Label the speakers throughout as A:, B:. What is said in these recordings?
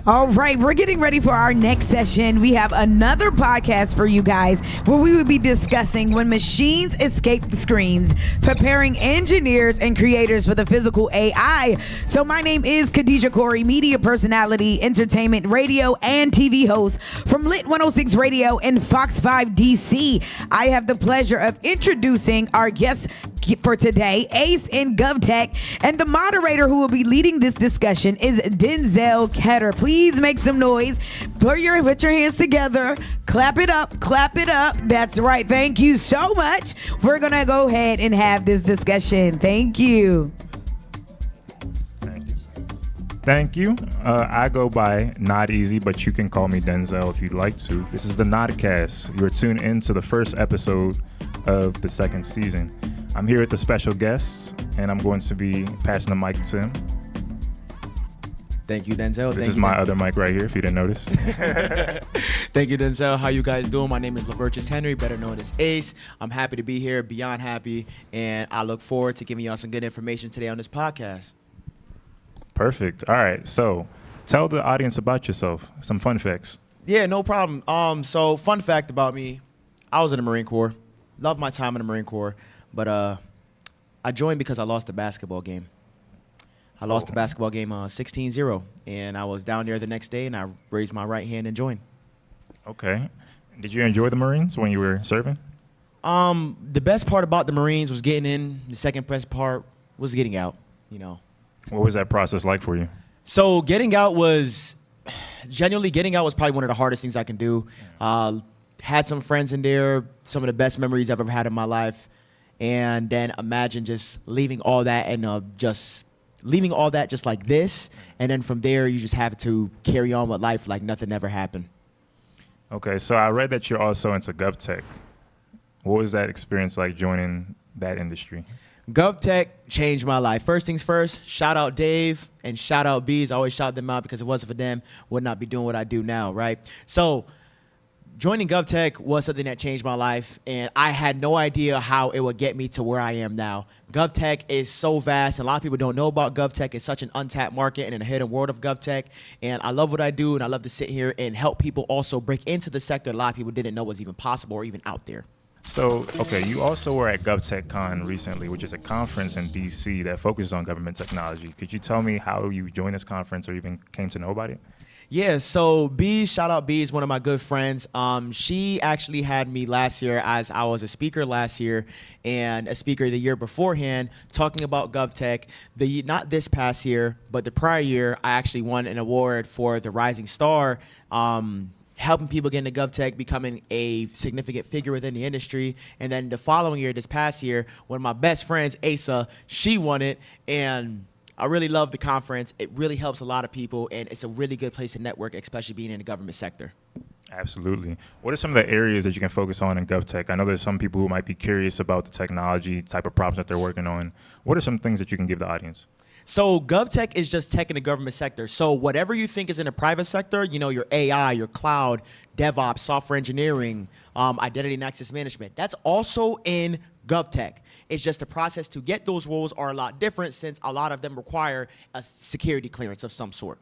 A: All right, we're getting ready for our next session. We have another podcast for you guys where we will be discussing when machines escape the screens, preparing engineers and creators for the physical AI. So my name is Khadijah Corey, media personality, entertainment, radio, and TV host from Lit 106 Radio and Fox 5 DC. I have the pleasure of introducing our guest for today, Ace in GovTech, and the moderator who will be leading this discussion is Denzel Ketter. Please make some noise. Put your hands together. Clap it up. Clap it up. That's right. Thank you so much. We're going to go ahead and have this discussion. Thank you.
B: Thank you. I go by Not Easy, but you can call me Denzel if you'd like to. This is the Nodcast. You're tuned into the first episode of the second season. I'm here with the special guests, and I'm going to be passing the mic to him.
C: Thank you, Denzel.
B: This is my other mic right here, if you didn't notice.
C: Thank you, Denzel. How you guys doing? My name is Lavertus Henry, better known as Ace. I'm happy to be here, beyond happy, and I look forward to giving y'all some good information today on this podcast.
B: Perfect. All right, so tell the audience about yourself, some fun facts.
C: Yeah, no problem. So fun fact about me, I was in the Marine Corps. Loved my time in the Marine Corps, but I joined because I lost the basketball game. I lost the basketball game 16-0, and I was down there the next day, and I raised my right hand and joined.
B: Okay. Did you enjoy the Marines when you were serving?
C: The best part about the Marines was getting in. The second best part was getting out, you know.
B: What was that process like for you?
C: So getting out was probably one of the hardest things I can do. Had some friends in there, some of the best memories I've ever had in my life. And then imagine just leaving all that and just like this. And then from there, you just have to carry on with life like nothing ever happened.
B: Okay, so I read that you're also into GovTech. What was that experience like joining that industry?
C: GovTech changed my life. First things first, shout out Dave and shout out Bees. I always shout them out because if it wasn't for them, would not be doing what I do now, right? So joining GovTech was something that changed my life, and I had no idea how it would get me to where I am now. GovTech is so vast, and a lot of people don't know about GovTech. It's such an untapped market and in a hidden world of GovTech, and I love what I do, and I love to sit here and help people also break into the sector a lot of people didn't know was even possible or even out there.
B: So, okay, you also were at GovTech Con recently, which is a conference in DC that focuses on government technology. Could you tell me how you joined this conference or even came to know about it?
C: Yeah, so Bees, shout out Bees, one of my good friends. She actually had me last year as I was a speaker last year and a speaker the year beforehand talking about GovTech. Not this past year, but the prior year, I actually won an award for the Rising Star, helping people get into GovTech, becoming a significant figure within the industry. And then the following year, this past year, one of my best friends, Asa, she won it. And I really love the conference. It really helps a lot of people, and it's a really good place to network, especially being in the government sector.
B: Absolutely. What are some of the areas that you can focus on in GovTech? I know there's some people who might be curious about the technology type of problems that they're working on. What are some things that you can give the audience?
C: So GovTech is just tech in the government sector. So whatever you think is in the private sector, you know, your AI, your cloud, DevOps, software engineering, identity and access management, that's also in GovTech. It's just the process to get those roles are a lot different since a lot of them require a security clearance of some sort.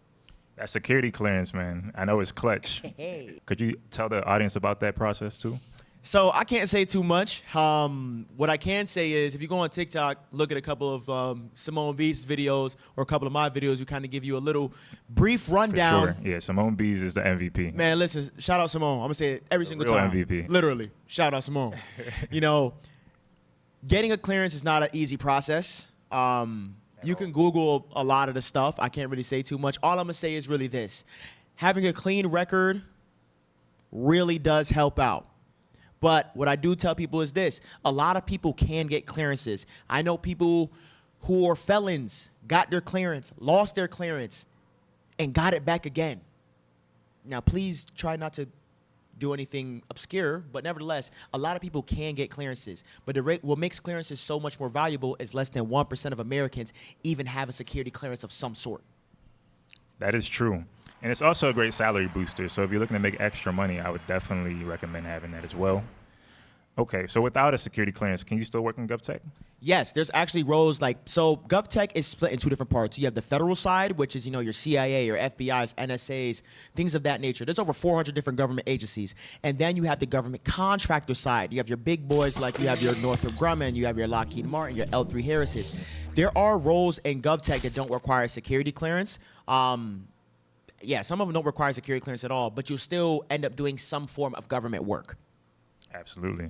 B: That security clearance, man, I know it's clutch.
C: Hey.
B: Could you tell the audience about that process too?
C: So I can't say too much. What I can say is if you go on TikTok, look at a couple of Simone Beast's videos or a couple of my videos, we kind of give you a little brief rundown.
B: For sure. Yeah, Simone Beast is the MVP.
C: Man, listen, shout out Simone. I'm going to say it every single
B: real
C: time.
B: MVP.
C: Literally, shout out Simone. You know, getting a clearance is not an easy process. You can Google a lot of the stuff. I can't really say too much. All I'm going to say is really this. Having a clean record really does help out. But what I do tell people is this. A lot of people can get clearances. I know people who are felons, got their clearance, lost their clearance, and got it back again. Now, please try not to do anything obscure, but nevertheless, a lot of people can get clearances. But what makes clearances so much more valuable is less than 1% of Americans even have a security clearance of some sort.
B: That is true. And it's also a great salary booster. So if you're looking to make extra money, I would definitely recommend having that as well. Okay, so without a security clearance, can you still work in GovTech?
C: Yes, there's actually roles so GovTech is split in two different parts. You have the federal side, which is, your CIA, your FBI's, NSA's, things of that nature. There's over 400 different government agencies. And then you have the government contractor side. You have your big boys like you have your Northrop Grumman, you have your Lockheed Martin, your L3 Harris's. There are roles in GovTech that don't require security clearance. Some of them don't require security clearance at all, but you'll still end up doing some form of government work.
B: Absolutely.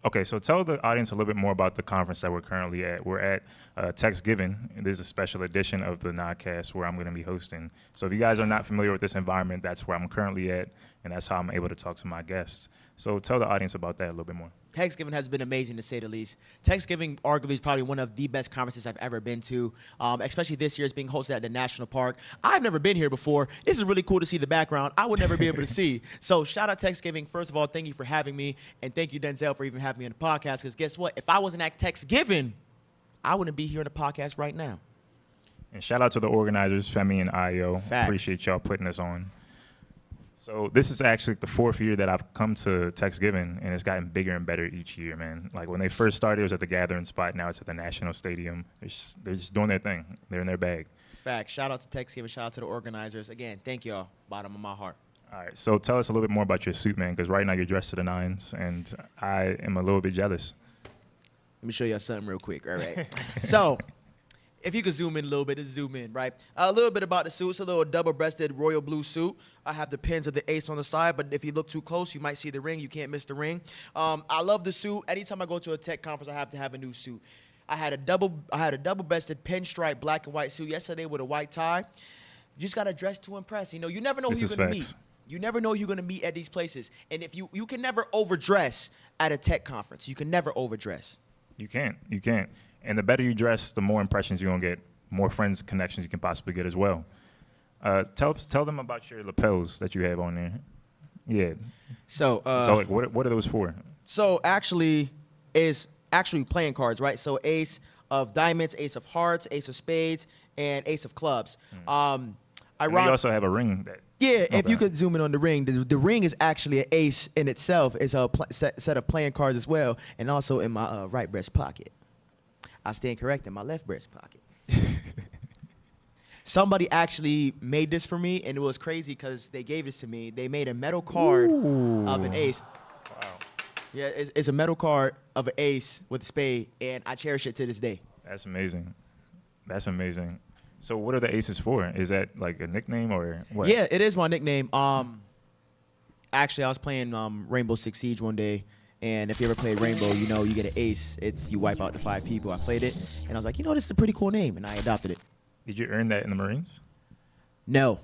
B: Okay, so tell the audience a little bit more about the conference that we're currently at. We're at Techsgiving. This is a special edition of the Nodcast where I'm going to be hosting. So if you guys are not familiar with this environment, that's where I'm currently at, and that's how I'm able to talk to my guests. So tell the audience about that a little bit more.
C: Techsgiving has been amazing, to say the least. Techsgiving arguably is probably one of the best conferences I've ever been to, especially this year. It's being hosted at the National Park. I've never been here before. This is really cool to see the background. I would never be able to see. So shout out Techsgiving. First of all, thank you for having me, and thank you, Denzel, for even having me on the podcast, because guess what? If I wasn't at Techsgiving, I wouldn't be here on the podcast right now.
B: And shout out to the organizers, Femi and Ayo.
C: Facts.
B: Appreciate y'all putting this on. So this is actually the 4th year that I've come to Techsgiving, and it's gotten bigger and better each year, man. Like when they first started, it was at the Gathering Spot. Now it's at the National Stadium. They're just doing their thing. They're in their bag.
C: Facts. Shout out to Techsgiving. Shout out to the organizers. Again, thank y'all. Bottom of my heart.
B: All right. So tell us a little bit more about your suit, man, because right now you're dressed to the nines, and I am a little bit jealous.
C: Let me show y'all something real quick. All right. So, if you could zoom in a little bit, just zoom in, right? A little bit about the suit. It's a little double-breasted royal blue suit. I have the pins of the ace on the side, but if you look too close, you might see the ring. You can't miss the ring. I love the suit. Anytime I go to a tech conference, I have to have a new suit. I had a double-breasted pinstripe black and white suit yesterday with a white tie. You just gotta dress to impress. You never know who you're gonna meet. You never know who you're gonna meet at these places. And if you can never overdress at a tech conference. You can never overdress.
B: You can't. And the better you dress, the more impressions you're going to get, more friends, connections you can possibly get as well. Tell them about your lapels that you have on there. Yeah.
C: So
B: like, what are those for?
C: So actually, it's actually playing cards, right? So ace of diamonds, ace of hearts, ace of spades, and ace of clubs.
B: And you also have a ring.
C: If you could zoom in on the ring, the ring is actually an ace in itself. It's a set of playing cards as well, and also in my right breast pocket. I stand correct, in my left breast pocket. Somebody actually made this for me, and it was crazy because they gave this to me. They made a metal card of an ace.
B: Wow.
C: Yeah, it's a metal card of an ace with a spade, and I cherish it to this day.
B: That's amazing. So what are the aces for? Is that like a nickname or what?
C: Yeah, it is my nickname. Actually, I was playing Rainbow Six Siege one day, and if you ever played Rainbow, you get an ace. You wipe out the 5 people. I played it, and I was like, this is a pretty cool name, and I adopted it.
B: Did you earn that in the Marines?
C: No.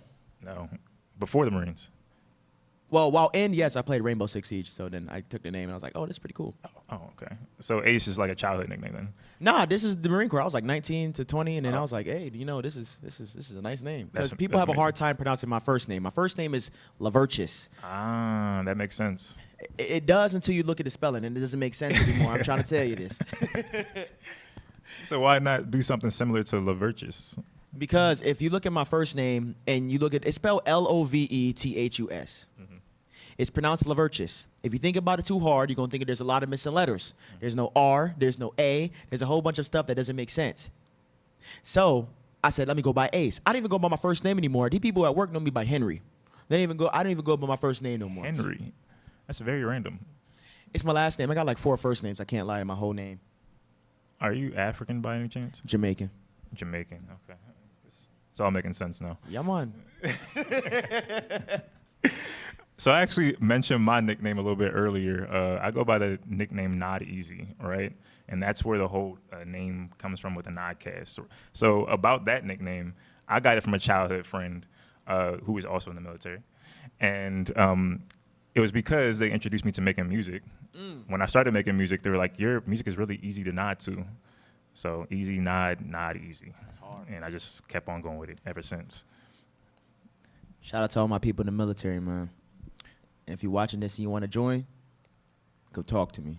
B: Before the Marines?
C: Well, while in, yes, I played Rainbow Six Siege, so then I took the name, and I was like, this is pretty cool.
B: Oh, okay. So Ace is like a childhood nickname then?
C: Nah, this is the Marine Corps. I was like 19 to 20, and then I was like, hey, this is a nice name. Because people have a hard time pronouncing my first name. My first name is Laverchus.
B: Ah, that makes sense.
C: It does until you look at the spelling, and it doesn't make sense anymore. I'm trying to tell you this.
B: So why not do something similar to Laverchus?
C: Because if you look at my first name, and you look at it's spelled Lovethus. Mm-hmm. It's pronounced Laverchus. If you think about it too hard, you're going to think there's a lot of missing letters. There's no R, there's no A, there's a whole bunch of stuff that doesn't make sense. So I said, let me go by Ace. I don't even go by my first name anymore. These people at work know me by Henry. I don't even go by my first name no more.
B: Henry? That's very random.
C: It's my last name. I got like 4 first names. I can't lie to my whole name.
B: Are you African by any chance?
C: Jamaican.
B: Okay. It's all making sense now.
C: Yeah, man.
B: So I actually mentioned my nickname a little bit earlier. I go by the nickname Nod Easy, right? And that's where the whole name comes from with the Nodcast. So about that nickname, I got it from a childhood friend who was also in the military. And it was because they introduced me to making music. When I started making music, they were like, your music is really easy to nod to. So easy, nod easy.
C: That's hard.
B: And I just kept on going with it ever since.
C: Shout out to all my people in the military, man. And if you're watching this and you want to join, go talk to me.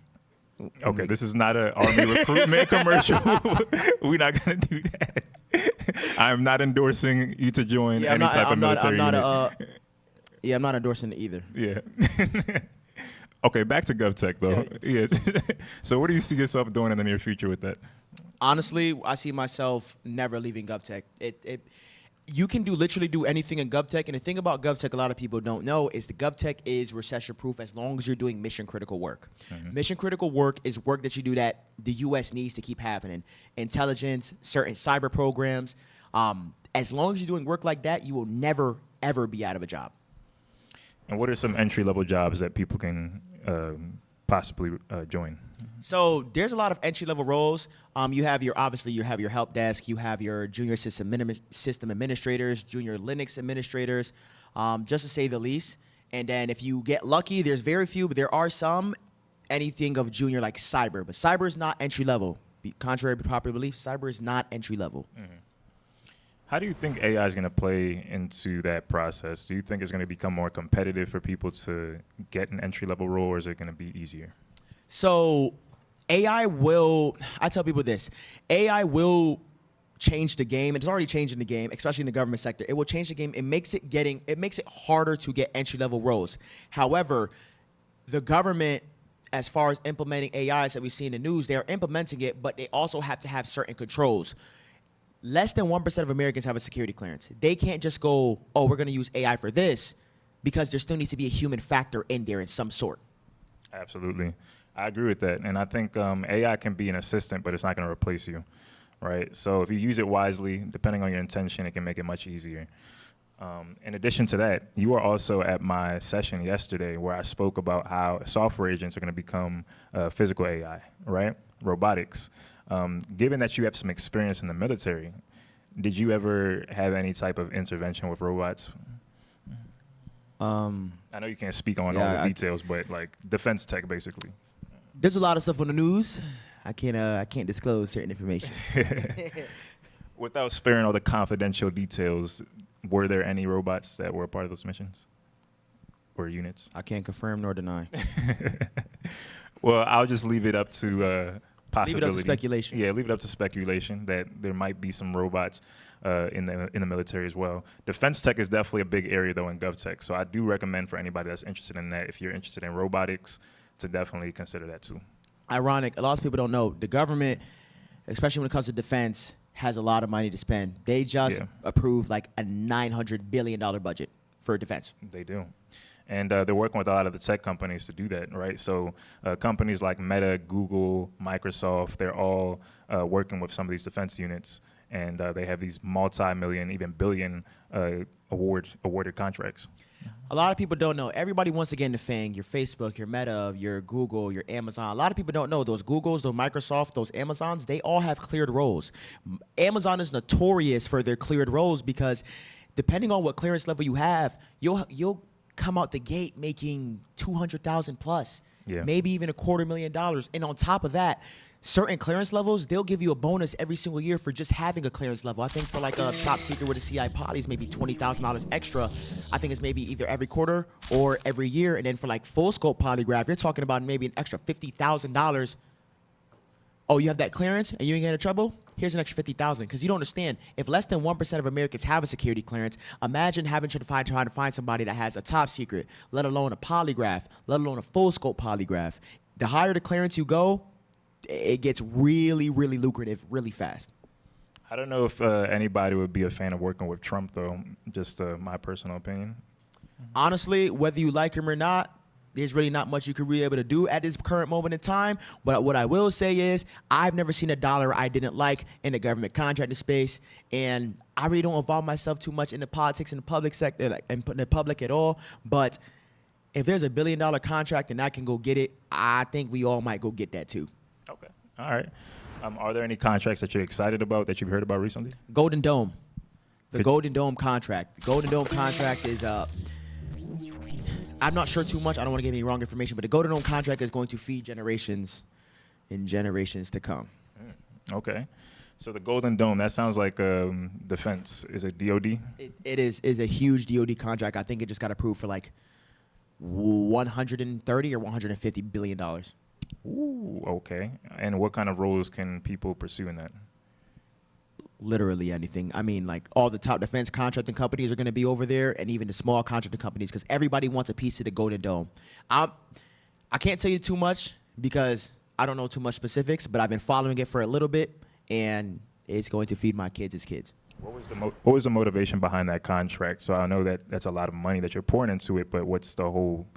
B: Okay, this is not an Army recruitment commercial. We're not going to do that. I'm not endorsing you to join type of military unit.
C: I'm not endorsing it either.
B: Yeah. Okay, back to GovTech though. Yes. So what do you see yourself doing in the near future with that?
C: Honestly, I see myself never leaving GovTech. You can literally do anything in GovTech, and the thing about GovTech a lot of people don't know is the GovTech is recession-proof as long as you're doing mission-critical work.
B: Mm-hmm.
C: Mission-critical work is work that you do that the U.S. needs to keep happening. Intelligence, certain cyber programs. As long as you're doing work like that, you will never, ever be out of a job.
B: And what are some entry-level jobs that people can possibly join?
C: So there's a lot of entry-level roles. You have your help desk, you have your junior system administrators, junior Linux administrators, just to say the least. And then if you get lucky, there's very few, but there are some. Anything of junior like cyber, but cyber is not entry-level. Contrary to popular belief, cyber is not entry-level.
B: Mm-hmm. How do you think AI is going to play into that process? Do you think it's going to become more competitive for people to get an entry-level role, or is it going to be easier?
C: So I tell people this, AI will change the game. It's already changing the game, especially in the government sector. It will change the game. It makes it harder to get entry-level roles. However, the government, as far as implementing AIs that we see in the news, they are implementing it, but they also have to have certain controls. Less than 1% of Americans have a security clearance. They can't just go, oh, we're going to use AI for this, because there still needs to be a human factor in there in some sort.
B: Absolutely. I agree with that. And I think AI can be an assistant, but it's not going to replace you, right? So if you use it wisely, depending on your intention, it can make it much easier. In addition to that, you were also at my session yesterday where I spoke about how software agents are going to become physical AI, right? Robotics. Given that you have some experience in the military, did you ever have any type of intervention with robots? I know you can't speak on all the details, but like defense tech, basically.
C: There's a lot of stuff on the news. I can't disclose certain information.
B: Without sparing all the confidential details, were there any robots that were a part of those missions or units?
C: I can't confirm nor deny.
B: Well, I'll just leave it up to possibility.
C: Leave it up to speculation.
B: Yeah, leave it up to speculation that there might be some robots in the military as well. Defense tech is definitely a big area though in GovTech, so I do recommend for anybody that's interested in that, if you're interested in robotics, to definitely consider that too.
C: Ironic, a lot of people don't know, the government, especially when it comes to defense, has a lot of money to spend. They just approved like a $900 billion budget for defense.
B: They do. And they're working with a lot of the tech companies to do that, right? So companies like Meta, Google, Microsoft, they're all working with some of these defense units, and they have these multi-million, even billion awarded contracts.
C: A lot of people don't know. Everybody wants to get into FANG, your Facebook, your Meta, your Google, your Amazon. A lot of people don't know those Googles, those Microsoft, those Amazons, they all have cleared roles. Amazon is notorious for their cleared roles because depending on what clearance level you have, you'll come out the gate making $200,000 plus, maybe even $250,000. And on top of that, certain clearance levels, they'll give you a bonus every single year for just having a clearance level. I think for like a top secret with a CI poly is maybe $20,000 extra. I think it's maybe either every quarter or every year. And then for like full scope polygraph, you're talking about maybe an extra $50,000. Oh, you have that clearance and you ain't getting in trouble? Here's an extra $50,000. Because you don't understand, if less than 1% of Americans have a security clearance, imagine having to trying to find somebody that has a top secret, let alone a polygraph, let alone a full scope polygraph. The higher the clearance you go, it gets really, really lucrative really fast.
B: I don't know if anybody would be a fan of working with Trump, though. Just my personal opinion.
C: Honestly, whether you like him or not, there's really not much you could be able to do at this current moment in time. But what I will say is I've never seen a dollar I didn't like in the government contracting space. And I really don't involve myself too much in the politics in the public sector, like, in the public at all. But if there's $1 billion contract and I can go get it, I think we all might go get that too.
B: Okay. All right. Are there any contracts that you're excited about that you've heard about recently?
C: Golden Dome. The Golden Dome contract. The Golden Dome contract is I'm not sure too much. I don't want to give any wrong information, but the Golden Dome contract is going to feed generations and generations to come.
B: Okay. So the Golden Dome, that sounds like defense. Is it DOD?
C: It is a huge DOD contract. I think it just got approved for like $130 or $150 billion.
B: Ooh, okay. And what kind of roles can people pursue in that?
C: Literally anything. I mean, like all the top defense contracting companies are going to be over there, and even the small contracting companies, because everybody wants a piece of the Golden Dome. I can't tell you too much because I don't know too much specifics, but I've been following it for a little bit, and it's going to feed my kids as kids.
B: What was the motivation behind that contract? So I know that that's a lot of money that you're pouring into it, but what's the whole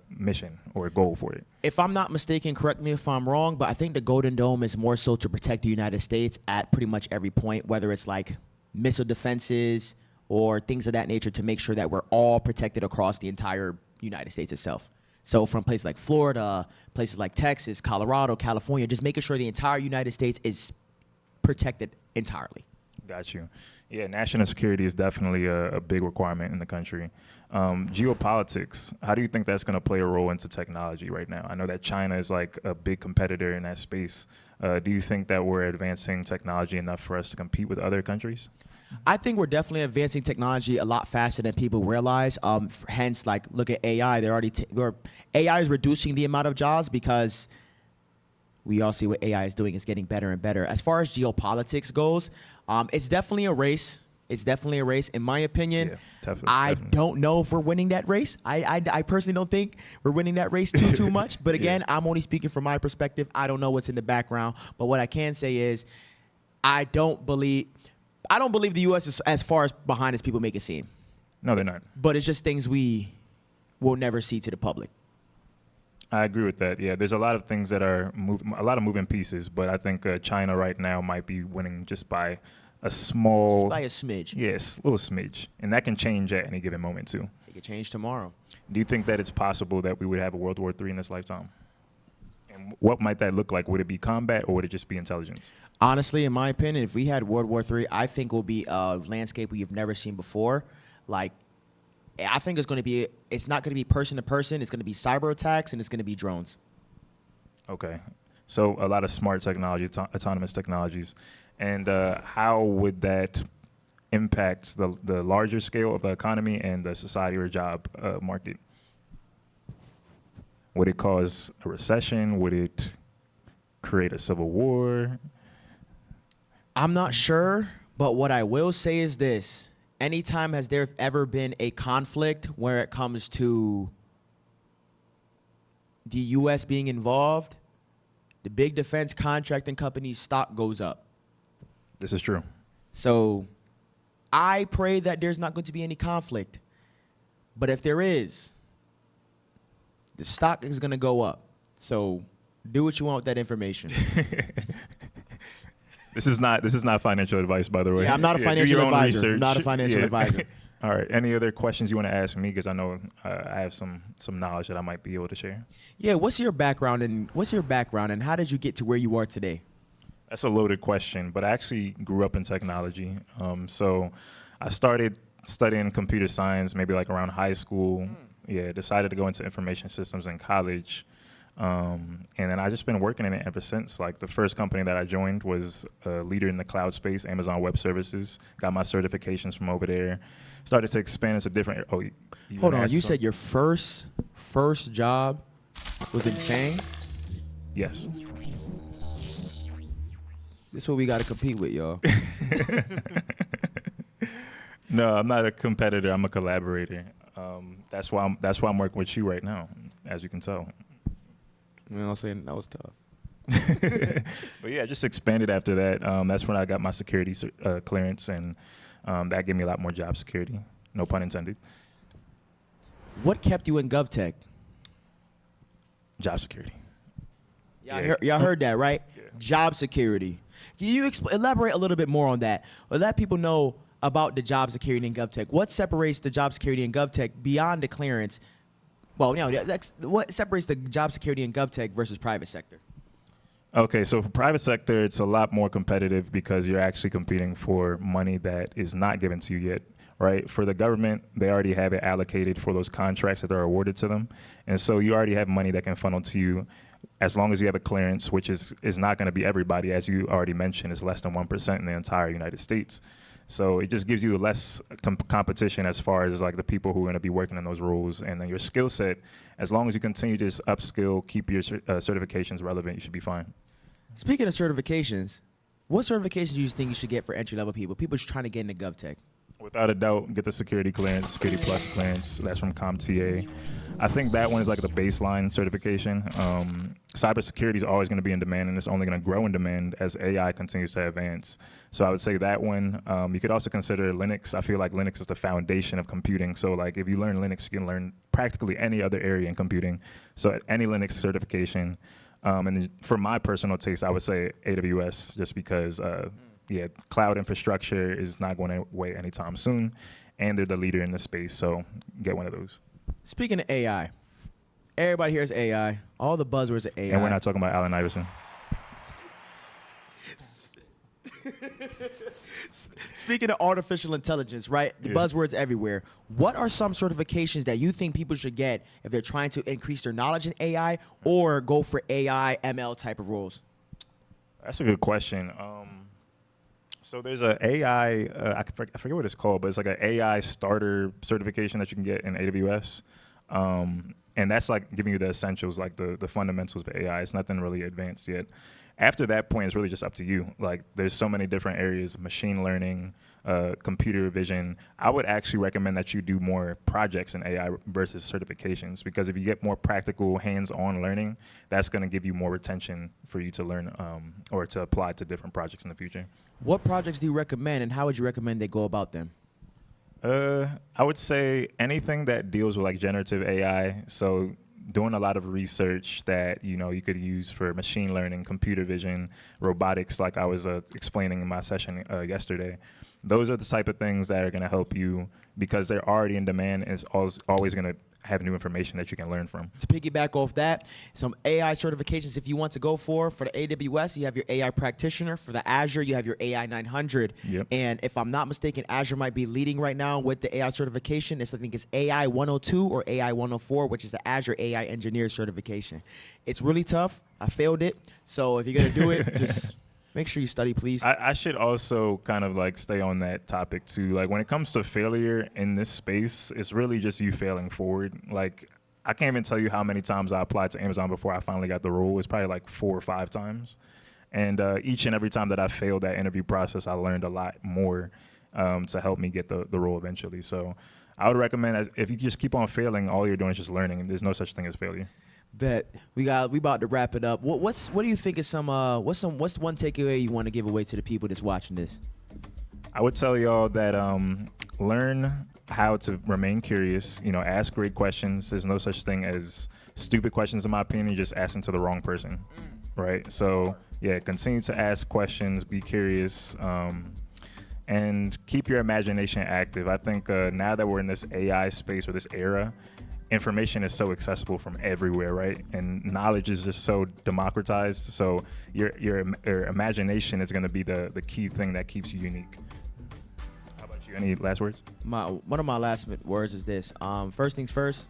B: mission or goal for it?
C: If I'm not mistaken, correct me if I'm wrong, but I think the Golden Dome is more so to protect the United States at pretty much every point, whether it's like missile defenses or things of that nature, to make sure that we're all protected across the entire United States itself. So from places like Florida, places like Texas, Colorado, California, just making sure the entire United States is protected entirely.
B: Got you. Yeah, national security is definitely a big requirement in the country. Geopolitics, how do you think that's going to play a role into technology right now? I know that China is like a big competitor in that space. Do you think that we're advancing technology enough for us to compete with other countries?
C: I think we're definitely advancing technology a lot faster than people realize. Hence, like, look at AI. They're already AI is reducing the amount of jobs because we all see what AI is doing. It's getting better and better. As far as geopolitics goes, it's definitely a race. It's definitely a race. In my opinion, I don't know if we're winning that race. I personally don't think we're winning that race too much. But again, I'm only speaking from my perspective. I don't know what's in the background. But what I can say is I don't believe the U.S. is as far as behind as people make it seem.
B: No, they're not.
C: But it's just things we will never see to the public.
B: I agree with that. Yeah, there's a lot of things that are a lot of moving pieces, but I think China right now might be winning just by a
C: smidge.
B: Yes, little smidge, and that can change at any given moment too.
C: It could change tomorrow.
B: Do you think that it's possible that we would have a World War III in this lifetime? And what might that look like? Would it be combat or would it just be intelligence?
C: Honestly, in my opinion, if we had World War III, I think it will be a landscape we've never seen before. Like, I think it's not going to be person to person. It's going to be cyber attacks, and it's going to be drones.
B: Okay. So a lot of smart technology, autonomous technologies. And how would that impact the larger scale of the economy and the society or job market? Would it cause a recession? Would it create a civil war?
C: I'm not sure, but what I will say is this. Anytime has there ever been a conflict where it comes to the U.S. being involved, the big defense contracting companies' stock goes up.
B: This is true.
C: So I pray that there's not going to be any conflict. But if there is, the stock is going to go up. So do what you want with that information.
B: This is not financial advice, by the way.
C: Yeah, I'm not a financial advisor. I'm not a financial advisor.
B: All right. Any other questions you want to ask me? Because I know I have some knowledge that I might be able to share.
C: Yeah. What's your background and how did you get to where you are today?
B: That's a loaded question, but I actually grew up in technology. So I started studying computer science maybe like around high school. Yeah. Decided to go into information systems in college. And then I just been working in it ever since. Like the first company that I joined was a leader in the cloud space, Amazon Web Services. Got my certifications from over there. Started to expand into different. Oh,
C: hold on. You said your first job was in FANG?
B: Yes.
C: This is what we got to compete with, y'all.
B: No, I'm not a competitor. I'm a collaborator. That's why I'm working with you right now, as you can tell.
C: You know what I'm saying? That was tough.
B: But yeah, just expanded after that. That's when I got my security clearance, and that gave me a lot more job security. No pun intended.
C: What kept you in GovTech?
B: Job security.
C: Y'all heard that, right?
B: Yeah.
C: Job security. Can you elaborate a little bit more on that? Or let people know about the job security in GovTech. What separates the job security in GovTech beyond the clearance? Well, what separates the job security in GovTech versus private sector?
B: Okay, so for private sector, it's a lot more competitive because you're actually competing for money that is not given to you yet, right? For the government, they already have it allocated for those contracts that are awarded to them. And so you already have money that can funnel to you as long as you have a clearance, which is not going to be everybody. As you already mentioned, it's less than 1% in the entire United States. So it just gives you less competition as far as like the people who are going to be working in those roles. And then your skill set, as long as you continue to just upskill, keep your certifications relevant, you should be fine.
C: Speaking of certifications, what certifications do you think you should get for entry-level people just trying to get into GovTech?
B: Without a doubt, get the security clearance, Security Plus clearance. That's from CompTIA. I think that one is like the baseline certification. Cybersecurity is always going to be in demand, and it's only going to grow in demand as AI continues to advance. So I would say that one. You could also consider Linux. I feel like Linux is the foundation of computing. So like if you learn Linux, you can learn practically any other area in computing. So any Linux certification. And for my personal taste, I would say AWS, just because cloud infrastructure is not going away anytime soon, and they're the leader in the space. So get one of those.
C: Speaking of AI, everybody hears AI. All the buzzwords of AI.
B: And we're not talking about Allen Iverson.
C: Speaking of artificial intelligence, right? The buzzwords everywhere. What are some certifications that you think people should get if they're trying to increase their knowledge in AI or go for AI, ML type of roles?
B: That's a good question. So there's a AI, I forget what it's called, but it's like an AI starter certification that you can get in AWS. And that's like giving you the essentials, like the fundamentals of AI. It's nothing really advanced yet. After that point, it's really just up to you. Like there's so many different areas, machine learning, computer vision. I would actually recommend that you do more projects in AI versus certifications, because if you get more practical hands-on learning, that's going to give you more retention for you to learn or to apply to different projects in the future.
C: What projects do you recommend, and how would you recommend they go about them?
B: I would say anything that deals with like generative AI. So doing a lot of research that you could use for machine learning, computer vision, robotics, like I was explaining in my session yesterday. Those are the type of things that are going to help you, because they're already in demand, and it's always going to have new information that you can learn from.
C: To piggyback off that, some AI certifications if you want to go for the AWS, you have your AI practitioner. For the Azure, you have your AI 900.
B: Yep.
C: And if I'm not mistaken, Azure might be leading right now with the AI certification. I think it's AI 102 or AI 104, which is the Azure AI Engineer certification. It's really tough. I failed it. So if you're going to do it, just make sure you study, please.
B: I should also kind of like stay on that topic too. Like when it comes to failure in this space, it's really just you failing forward. Like I can't even tell you how many times I applied to Amazon before I finally got the role. It's probably like 4 or 5 times. And each and every time that I failed that interview process, I learned a lot more to help me get the role eventually. So I would recommend, if you just keep on failing, all you're doing is just learning. There's no such thing as failure.
C: Bet we about to wrap it up. What do you think is what's one takeaway you want to give away to the people that's watching this?
B: I would tell y'all that learn how to remain curious. Ask great questions. There's no such thing as stupid questions, in my opinion. You're just asking to the wrong person, right? So continue to ask questions, be curious, and keep your imagination active. I think now that we're in this AI space or this era, information is so accessible from everywhere, right? And knowledge is just so democratized. So your imagination is going to be the key thing that keeps you unique. How about you? Any last words?
C: One of my last words is this. First things first,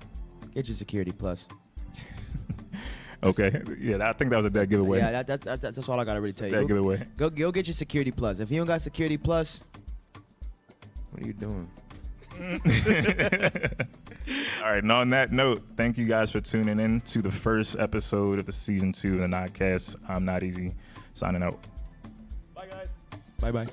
C: get your Security Plus.
B: Okay. Yeah, I think that was a dead giveaway.
C: Yeah, that's all I got to really tell you.
B: Dead giveaway.
C: Go get your Security Plus. If you don't got Security Plus, what are you doing?
B: All right, and on that note, thank you guys for tuning in to the first episode of the season 2 of the Nodcast. I'm Not Easy, signing out.
C: Bye, guys. Bye-bye.